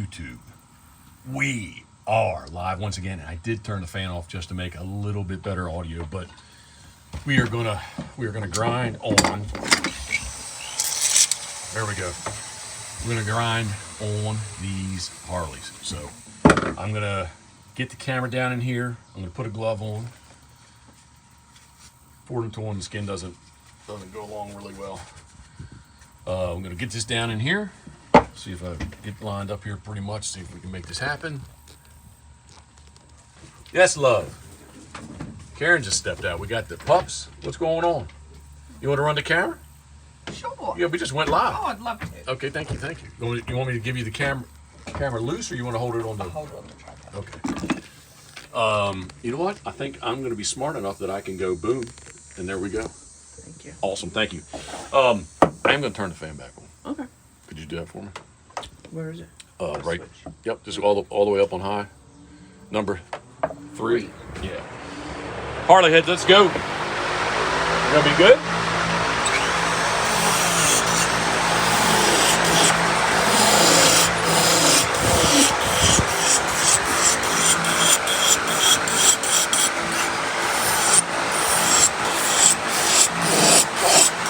YouTube. We are live once again. I did turn the fan off just to make a little bit better audio, but we are gonna grind on. There we go. We're gonna grind on these Harleys. So I'm gonna get the camera down in here. I'm gonna put a glove on. 4-to-1, the skin doesn't go along really well. I'm gonna get this down in here. See if I get lined up here pretty much. See if we can make this happen. Yes, love. Karen just stepped out. We got the pups. What's going on? You want to run the camera? Sure. Yeah, we just went live. Oh, I'd love to. Okay, thank you. You want me to give you the camera loose, or you want to hold it on the? I'll hold it on the tripod. Okay. You know what? I think I'm going to be smart enough that I can go boom, and there we go. Thank you. Awesome. Thank you. I am going to turn the fan back on. Okay. Could you do that for me? Where is it? Right. Switch. Yep. Just all the way up on high. Number 3. Yeah. Harley heads, let's go. You gonna be good?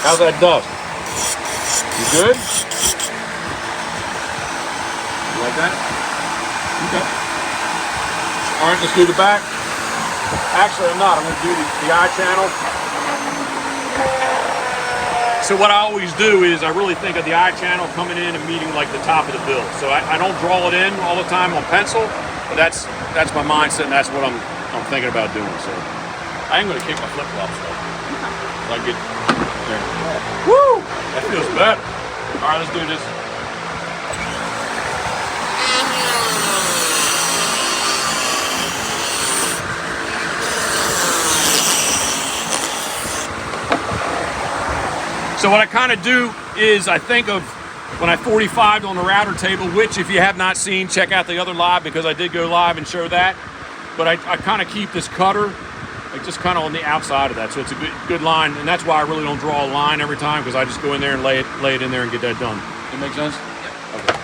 How's that dust? You good? You like that? Okay. All right, let's do the back. Actually, I'm not. I'm going to do the eye channel. So what I always do is I really think of the eye channel coming in and meeting like the top of the bill. So I don't draw it in all the time on pencil, but that's my mindset, and that's what I'm thinking about doing. So I am going to kick my flip flops though. So I get there. Woo! That feels better. All right, let's do this. So what I kind of do is I think of when I 45'd on the router table, which if you have not seen, check out the other live because I did go live and show that. But I kind of keep this cutter like just kind of on the outside of that. So it's a good line, and that's why I really don't draw a line every time because I just go in there and lay it in there and get that done. That make sense? Yeah. Okay.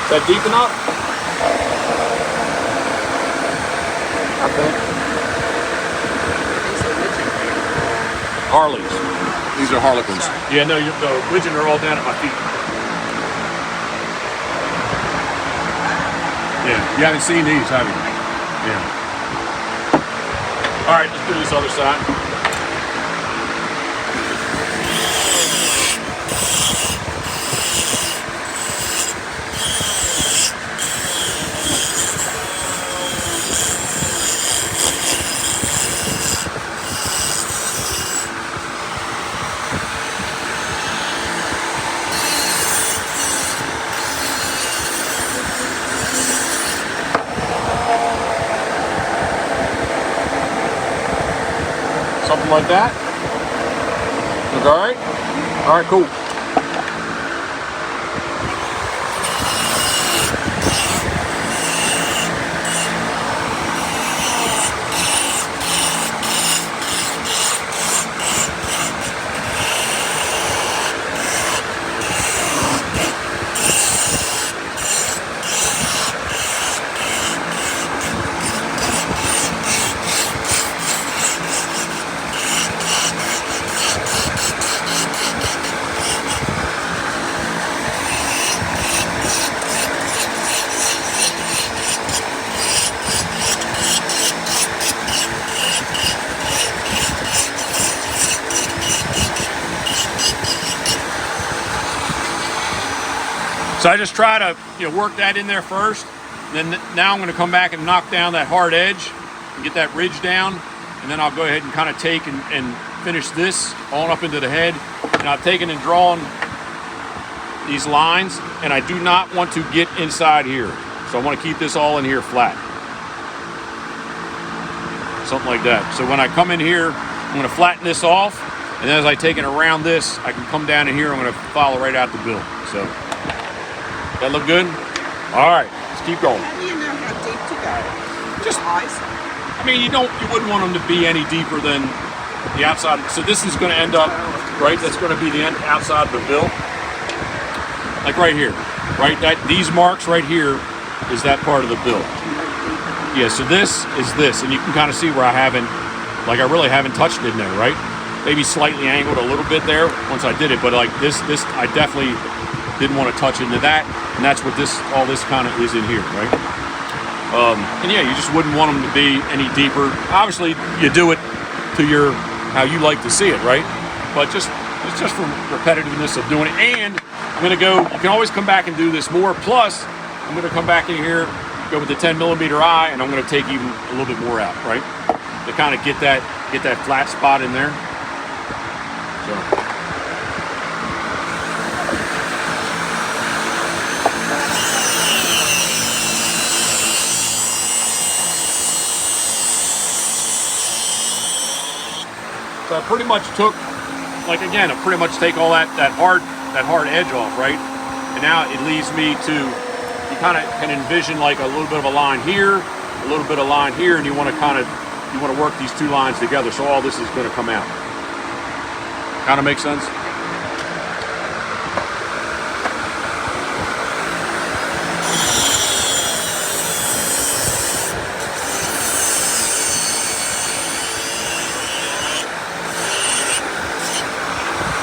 Is that deep enough? I think. Harleys. These are Harlequins. Sorry. Yeah, no, the widgeon are all down at my feet. Yeah, you haven't seen these, have you? Yeah. All right, let's do this other side. Something like that. Look all right? All right, cool. So I just try to work that in there first. Then now I'm going to come back and knock down that hard edge and get that ridge down. And then I'll go ahead and kind of take and finish this on up into the head. And I've taken and drawn these lines, and I do not want to get inside here. So I want to keep this all in here flat. Something like that. So when I come in here, I'm going to flatten this off. And then as I take it around this, I can come down in here. I'm going to follow right out the bill. So that look good? All right, let's keep going. How do you know how deep to go? Just, eyes. I mean, you wouldn't want them to be any deeper than the outside. So this is going to end up, right? That's going to be the end outside of the bill. Like right here, right? These marks right here is that part of the bill. Yeah, so this is this, and you can kind of see where I really haven't touched it in there, right? Maybe slightly angled a little bit there once I did it, but like this I definitely didn't want to touch into that, and that's what all this kind of is in here, right? And yeah, you just wouldn't want them to be any deeper. Obviously, you do it to how you like to see it, right? But it's just for repetitiveness of doing it. And I'm gonna go. You can always come back and do this more. Plus, I'm gonna come back in here, go with the 10mm eye, and I'm gonna take even a little bit more out, right? To kind of get that flat spot in there. So. So I pretty much took, like again, I pretty much take all that hard edge off, right? And now it leaves me to, you kind of can envision like a little bit of a line here, a little bit of line here, and you want to work these two lines together. So all this is going to come out. Kind of makes sense?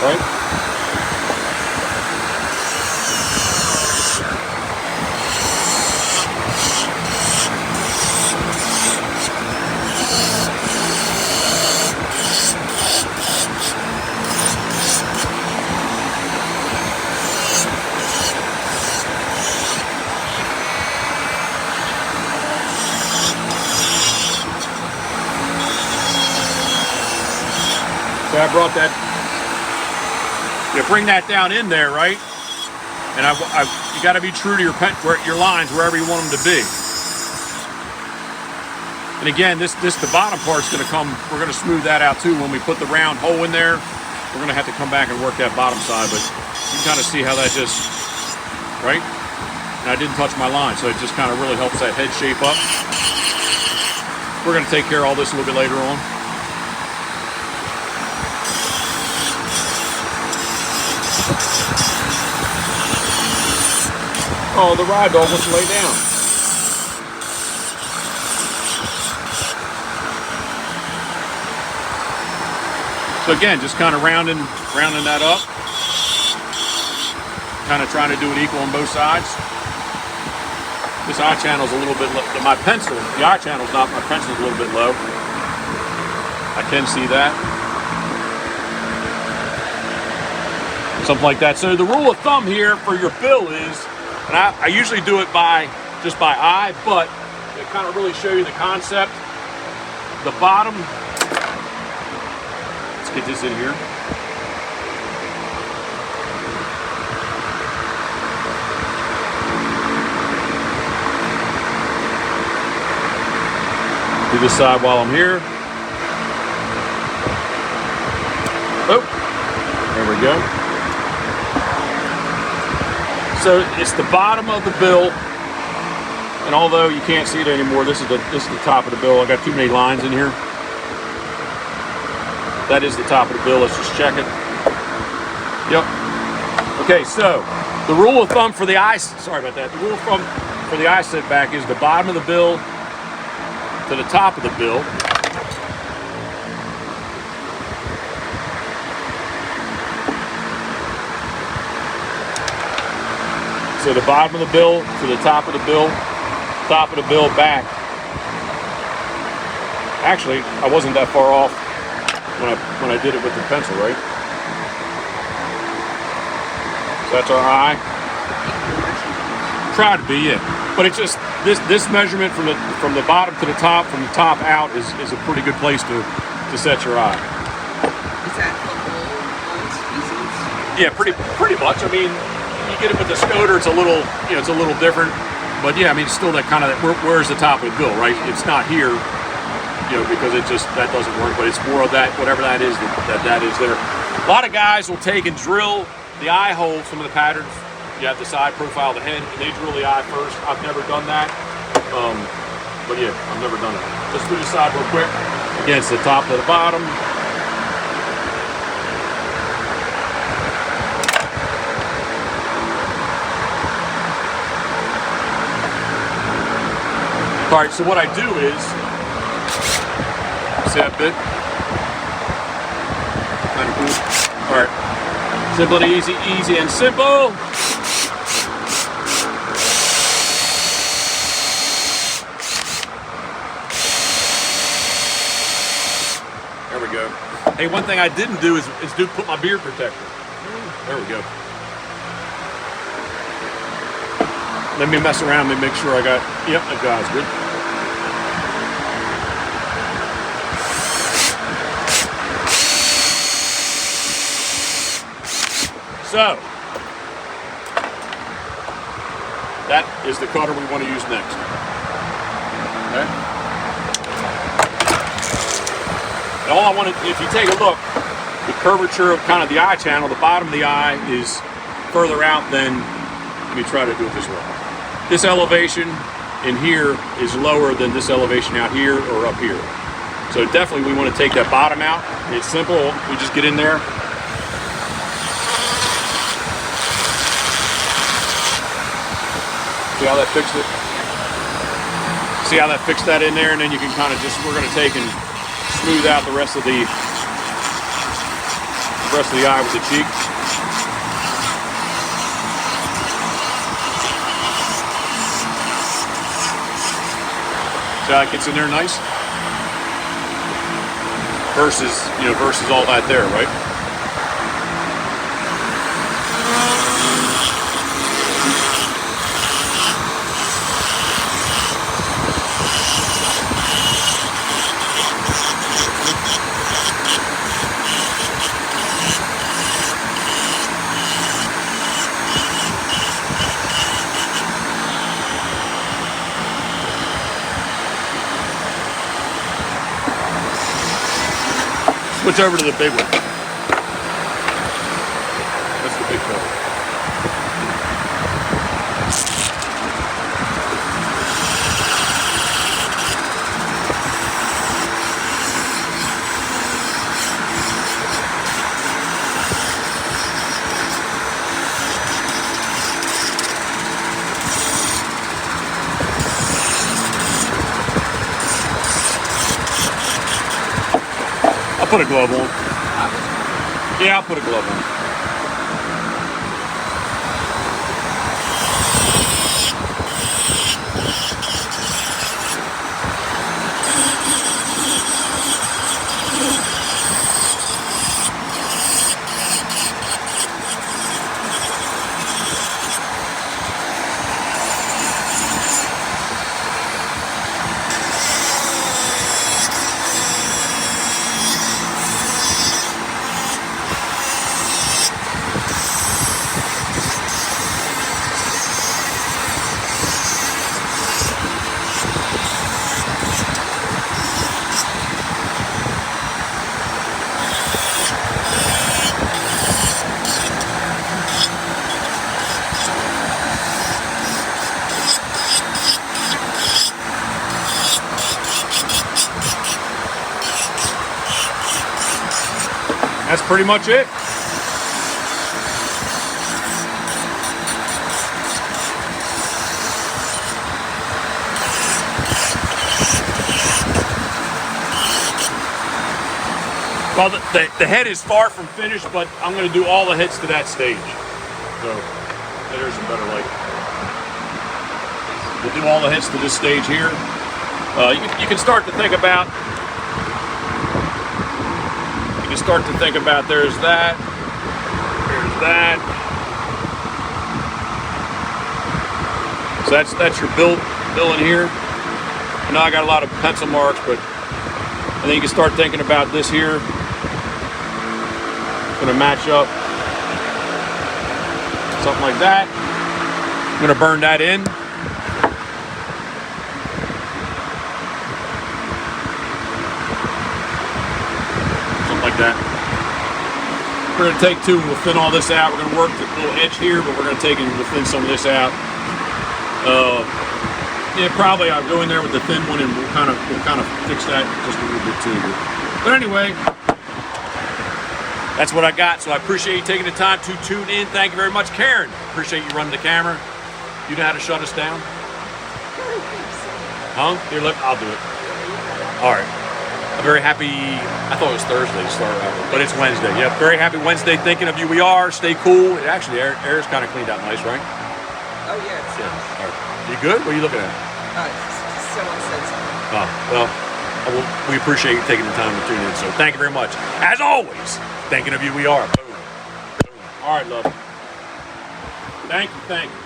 Right? So I brought that. You bring that down in there, right? And you got to be true to your lines wherever you want them to be. And again, the bottom part's going to come. We're going to smooth that out too when we put the round hole in there. We're going to have to come back and work that bottom side, but you can kind of see how that just, right? And I didn't touch my line, so it just kind of really helps that head shape up. We're going to take care of all this a little bit later on. Oh, the ride dog wants to lay down. So again, just kind of rounding that up. Kind of trying to do it equal on both sides. This eye channel's a little bit low. My pencil, the eye channel's not, my pencil's a little bit low. I can see that. Something like that. So the rule of thumb here for your bill is, and I usually do it just by eye, but to kind of really show you the concept, the bottom, let's get this in here. Do this side while I'm here. Oh, there we go. So it's the bottom of the bill, and although you can't see it anymore, this is the top of the bill. I got too many lines in here. That is the top of the bill. Let's just check it. Yep. Okay, so the rule of thumb for the eye, sorry about that. The rule of thumb for the eye set back is the bottom of the bill to the top of the bill. So the bottom of the bill to the top of the bill back. Actually, I wasn't that far off when I did it with the pencil, right? So that's our eye. Try to be it, but it's just this measurement from the bottom to the top, from the top out is a pretty good place to set your eye. Is that all species? Yeah, pretty much. I mean, you get it with the Scoder, it's a little different, but yeah, I mean, it's still that kind of, where's the top of the bill, right? It's not here, because that doesn't work, but it's more of that, whatever that is, that is there. A lot of guys will take and drill the eye hole, some of the patterns. You have the side profile of the head, and they drill the eye first. I've never done that. but yeah, I've never done it. Let's do this side real quick. Again, it's the top to the bottom. All right, so what I do is, see that bit? Kind of cool. All right, simple and easy, easy and simple. There we go. Hey, one thing I didn't do is put my beard protector. There we go. Let me mess around and make sure I got, yep, that guy's good. So, that is the cutter we want to use next. Okay. And all I want to, if you take a look, the curvature of kind of the eye channel, the bottom of the eye is further out than, let me try to do it this way. This elevation in here is lower than this elevation out here or up here. So definitely we want to take that bottom out. It's simple, we just get in there. See how that fixed it? See how that fixed that in there, and then you can kind of just, we're going to take and smooth out the rest of the eye with the cheek. See how it gets in there nice? Versus, you know, versus all that there, right? Switch over to the big one. That's the big cutter. I'll put a glove on. Yeah, I'll put a glove on. That's pretty much it. Well, the head is far from finished, but I'm going to do all the hits to that stage. So there's a better light. We'll do all the hits to this stage here. You can start to think about. You can start to think about. There's that. There's that. So that's your bill in here. I know I got a lot of pencil marks, but and then you can start thinking about this here. It's going to match up. Something like that. I'm going to burn that in. Something like that. We're going to take two and we'll thin all this out. We're going to work the little edge here, but we're going to take and we'll thin some of this out. Yeah, probably I'll go in there with the thin one and we'll kind of fix that just a little bit too. But anyway, that's what I got. So I appreciate you taking the time to tune in. Thank you very much, Karen. Appreciate you running the camera. You know how to shut us down? Huh? Here, look, I'll do it. All right. I'm very happy. I thought it was Thursday to start out, but it's Wednesday. Yep, very happy Wednesday. Thinking of you. We are. Stay cool. Actually, air's kind of cleaned out nice, right? Oh yeah, it's Yeah. All right. You good? What are you looking at? someone said something. Oh, well, we appreciate you taking the time to tune in. So thank you very much. As always, thinking of you, we are. Boom. Boom. All right, love. Thank you.